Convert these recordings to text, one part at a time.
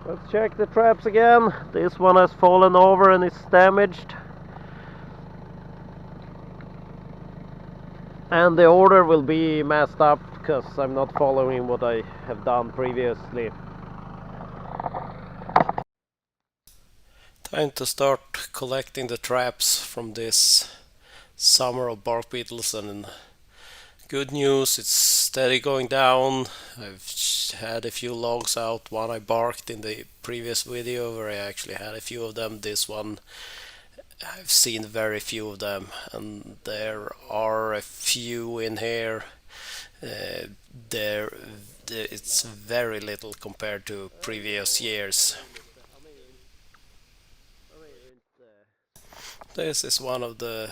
Let's check the traps again. This one has fallen over and is damaged. And the order will be messed up because I'm not following what I have done previously. Time to start collecting the traps from this summer of bark beetles, and good news, it's steady going down. I've had a few logs out. One I barked in the previous video where I actually had a few of them. This one I've seen very few of them, and there are a few in here. It's very little compared to previous years. This is one of the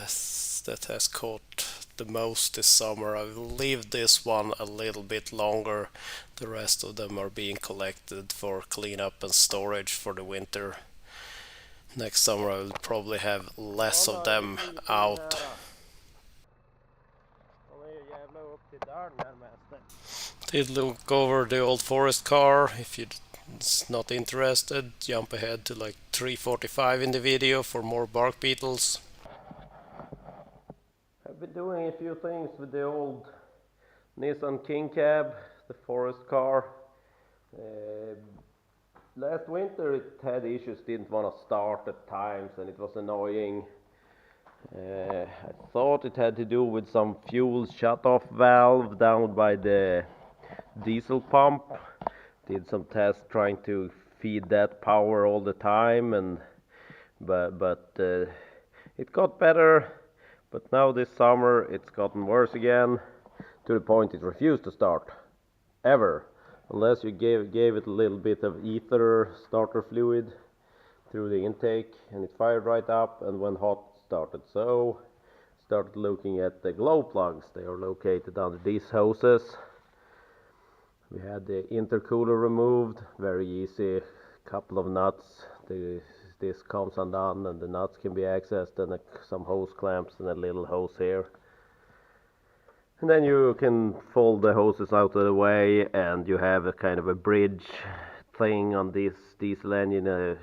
that has caught the most this summer. I will leave this one a little bit longer. The rest of them are being collected for cleanup and storage for the winter. Next summer I will probably have less of them out. Did look over the old forest car. If you're not interested, jump ahead to like 3:45 in the video for more bark beetles. I've been doing a few things with the old Nissan King Cab, the forest car. Last winter it had issues, didn't want to start at times, and it was annoying. I thought it had to do with some fuel shut-off valve down by the diesel pump. Did some tests trying to feed that power all the time, and but it got better. But now this summer it's gotten worse again, to the point it refused to start ever, unless you gave it a little bit of ether starter fluid through the intake, and it fired right up, and when hot started. So started looking at the glow plugs. They are located under these hoses. We had the intercooler removed, very easy, couple of nuts. This comes undone and the nuts can be accessed, and some hose clamps and a little hose here. And then you can fold the hoses out of the way, and you have a kind of a bridge thing on this diesel engine, a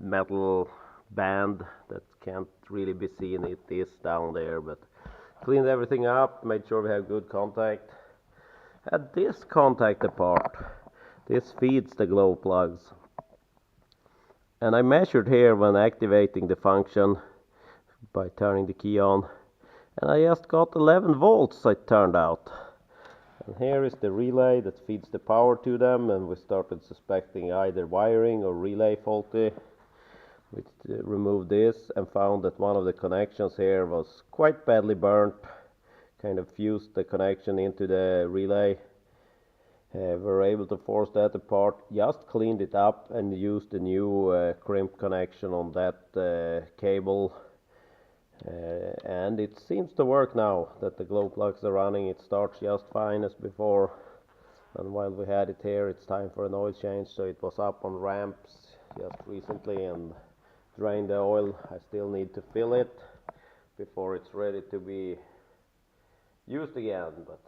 metal band that can't really be seen. It is down there, but cleaned everything up, made sure we have good contact. Had this contact apart. This feeds the glow plugs. And I measured here when activating the function by turning the key on, and I just got 11 volts it turned out. And here is the relay that feeds the power to them, and we started suspecting either wiring or relay faulty. We removed this and found that one of the connections here was quite badly burnt, kind of fused the connection into the relay. We were able to force that apart, just cleaned it up and used the new crimp connection on that cable. And it seems to work now that the glow plugs are running. It starts just fine as before. And while we had it here, it's time for an oil change. So it was up on ramps just recently and drained the oil. I still need to fill it before it's ready to be used again. But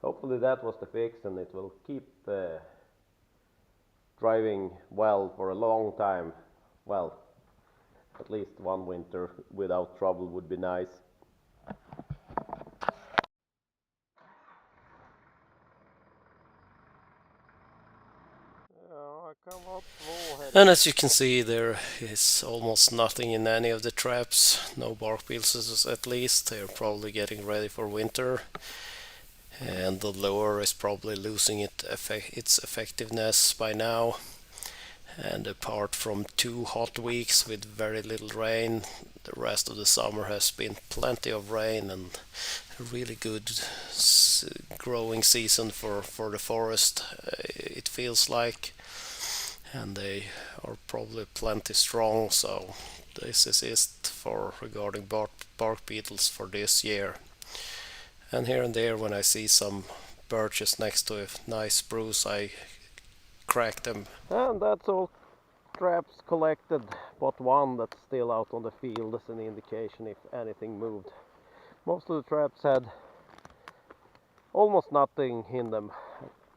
hopefully that was the fix, and it will keep driving well for a long time. Well, at least one winter without trouble would be nice. And as you can see, there is almost nothing in any of the traps. No bark beetles at least. They're probably getting ready for winter. And the lure is probably losing its effectiveness by now. And apart from 2 hot weeks with very little rain, the rest of the summer has been plenty of rain and a really good growing season for the forest, it feels like. And they are probably plenty strong, so this is it for regarding bark beetles for this year. And here and there, when I see some birches next to a nice spruce, I crack them. And that's all traps collected, but one that's still out on the field as an indication if anything moved. Most of the traps had almost nothing in them.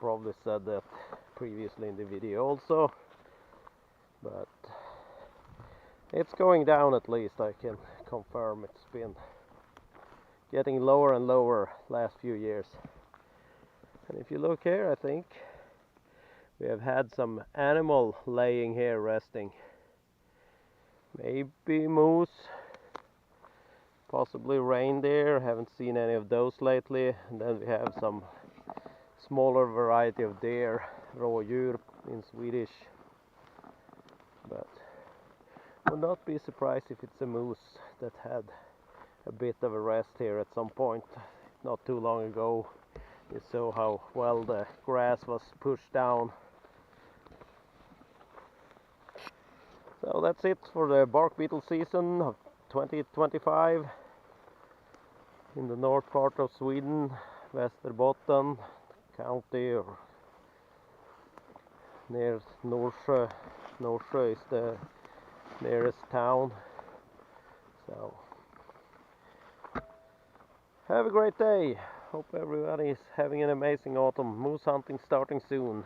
probably said that previously in the video also, but it's going down, at least I can confirm. It's been getting lower and lower last few years. And if you look here, I think we have had some animal laying here resting. Maybe moose, possibly reindeer. Haven't seen any of those lately. And then we have some smaller variety of deer, rådjur in Swedish. But would not be surprised if it's a moose that had a bit of a rest here at some point not too long ago. You saw how well the grass was pushed down. So that's it for the bark beetle season of 2025 in the north part of Sweden, Västerbotten county, or near Norsjö. Norsjö is the nearest town. So have a great day. Hope everybody is having an amazing autumn. Moose hunting starting soon.